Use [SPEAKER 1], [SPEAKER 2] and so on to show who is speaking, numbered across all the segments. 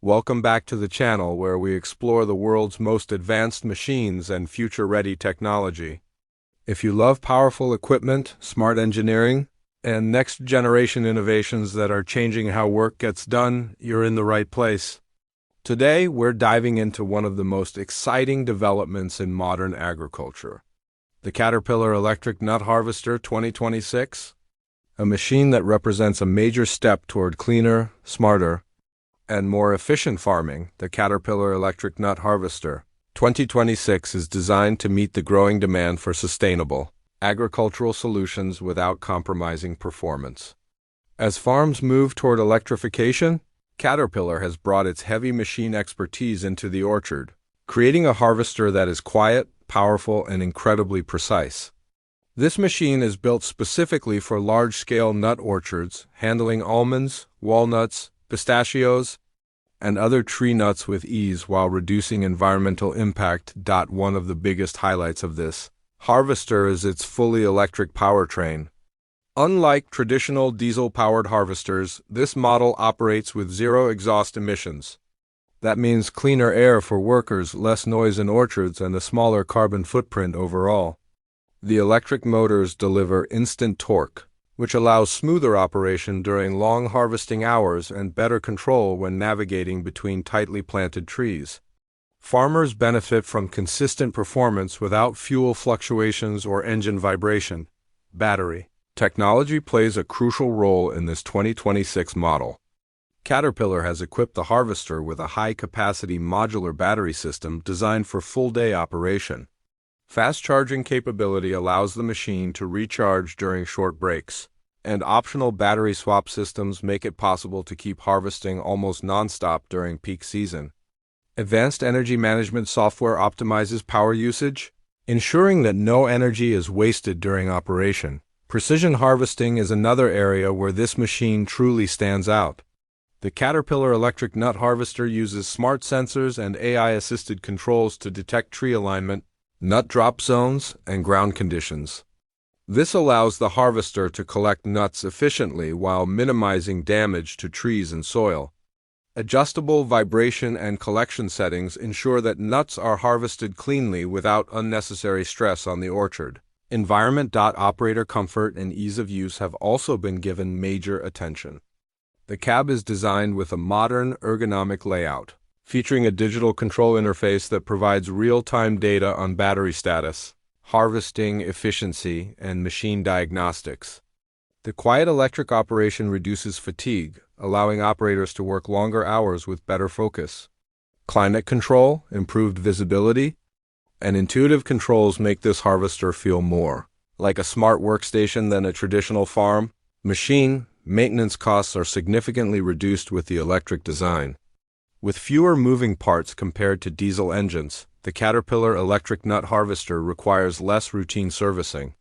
[SPEAKER 1] Welcome back to the channel where we explore the world's most advanced machines and future-ready technology. If you love powerful equipment, smart engineering, and next-generation innovations that are changing how work gets done, you're in the right place. Today, we're diving into one of the most exciting developments in modern agriculture, the Caterpillar Electric Nut Harvester 2026, a machine that represents a major step toward cleaner, smarter, and more efficient farming. The Caterpillar Electric Nut Harvester 2026 is designed to meet the growing demand for sustainable agricultural solutions without compromising performance. As farms move toward electrification, Caterpillar has brought its heavy machine expertise into the orchard, creating a harvester that is quiet, powerful, and incredibly precise. This machine is built specifically for large-scale nut orchards, handling almonds, walnuts, pistachios, and other tree nuts with ease while reducing environmental impact. One of the biggest highlights of this harvester is its fully electric powertrain. Unlike traditional diesel-powered harvesters, this model operates with zero exhaust emissions. That means cleaner air for workers, less noise in orchards, and a smaller carbon footprint overall. The electric motors deliver instant torque, which allows smoother operation during long harvesting hours and better control when navigating between tightly planted trees. Farmers benefit from consistent performance without fuel fluctuations or engine vibration. Battery technology plays a crucial role in this 2026 model. Caterpillar has equipped the harvester with a high-capacity modular battery system designed for full-day operation. Fast charging capability allows the machine to recharge during short breaks, and optional battery swap systems make it possible to keep harvesting almost non-stop during peak season. Advanced energy management software optimizes power usage, ensuring that no energy is wasted during operation. Precision harvesting is another area where this machine truly stands out. The Caterpillar Electric Nut Harvester uses smart sensors and AI-assisted controls to detect tree alignment, nut drop zones, and ground conditions. This allows the harvester to collect nuts efficiently while minimizing damage to trees and soil. Adjustable vibration and collection settings ensure that nuts are harvested cleanly without unnecessary stress on the orchard. Environment. Operator comfort and ease of use have also been given major attention. The cab is designed with a modern, ergonomic layout, featuring a digital control interface that provides real-time data on battery status, harvesting efficiency, and machine diagnostics. The quiet electric operation reduces fatigue, allowing operators to work longer hours with better focus. Climate control, improved visibility, and intuitive controls make this harvester feel more like a smart workstation than a traditional farm machine. Maintenance costs are significantly reduced with the electric design. With fewer moving parts compared to diesel engines, the Caterpillar Electric Nut Harvester requires less routine servicing.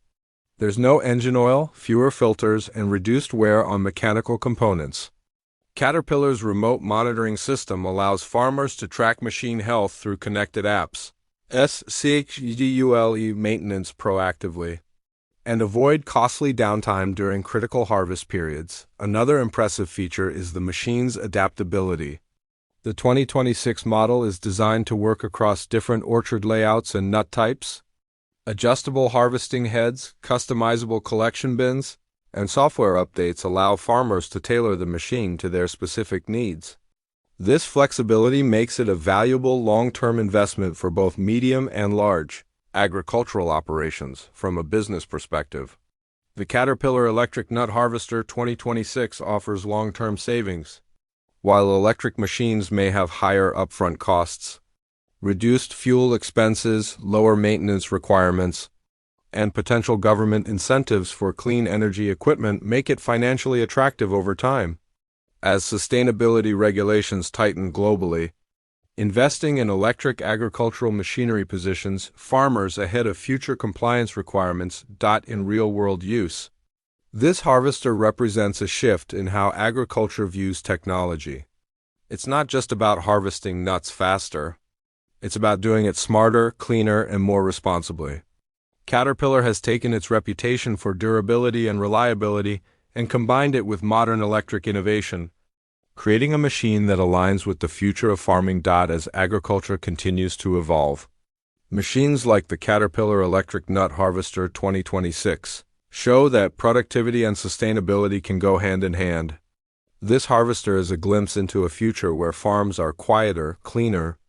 [SPEAKER 1] There's no engine oil, fewer filters, and reduced wear on mechanical components. Caterpillar's remote monitoring system allows farmers to track machine health through connected apps, schedule maintenance proactively, and avoid costly downtime during critical harvest periods. Another impressive feature is the machine's adaptability. The 2026 model is designed to work across different orchard layouts and nut types. Adjustable harvesting heads, customizable collection bins, and software updates allow farmers to tailor the machine to their specific needs. This flexibility makes it a valuable long-term investment for both medium and large agricultural operations from a business perspective. The Caterpillar Electric Nut Harvester 2026 offers long-term savings. While electric machines may have higher upfront costs, reduced fuel expenses, lower maintenance requirements, and potential government incentives for clean energy equipment make it financially attractive over time. As sustainability regulations tighten globally, investing in electric agricultural machinery positions farmers ahead of future compliance requirements. In real-world use, this harvester represents a shift in how agriculture views technology. It's not just about harvesting nuts faster. It's about doing it smarter, cleaner, and more responsibly. Caterpillar has taken its reputation for durability and reliability and combined it with modern electric innovation, creating a machine that aligns with the future of farming. As agriculture continues to evolve, machines like the Caterpillar Electric Nut Harvester 2026 show that productivity and sustainability can go hand in hand. This harvester is a glimpse into a future where farms are quieter, cleaner,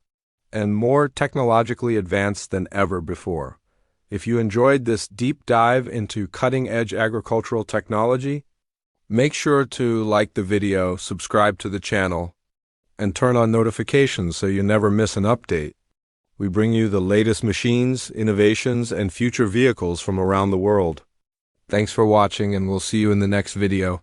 [SPEAKER 1] and more technologically advanced than ever before. If you enjoyed this deep dive into cutting-edge agricultural technology, make sure to like the video, subscribe to the channel, and turn on notifications so you never miss an update. We bring you the latest machines, innovations, and future vehicles from around the world. Thanks for watching, and we'll see you in the next video.